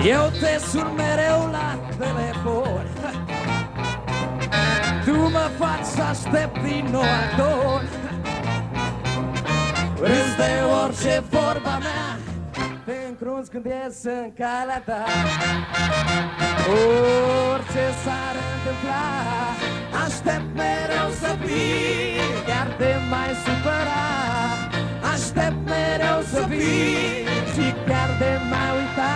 Eu te sun mereu la telefon, tu mă faci să aștept din nou actor. Râzi de orice vorba mea, te încrunzi când ies în calea ta. Orice s-ar întâmpla, aștept mereu să vii, chiar te mai supăra. Aștept mereu să vii și chiar te mai uita.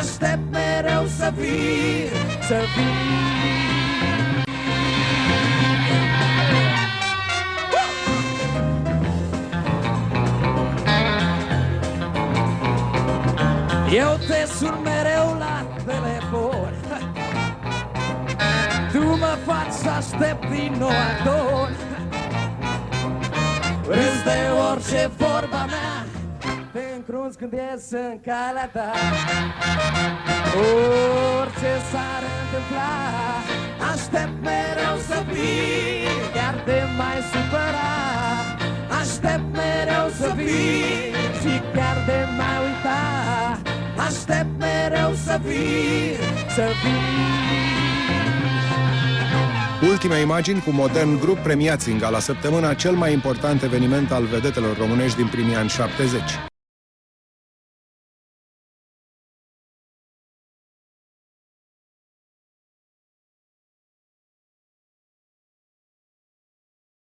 Aștept mereu să vii, să vii. Eu te sun mereu la telefon, tu mă faci să aștept din nou actor. Râzi de orice vorba mea, te încrunzi când ies în calea ta. Orice s-ar întâmpla, aștept mereu să vii, chiar te mai supăra. Aștept mereu să vii și chiar te mai uita. Aștept mereu să vii, să vii. Ultime imagini cu modern grup premiați în Gala Săptămâna, cel mai important eveniment al vedetelor românești din primii ani 70.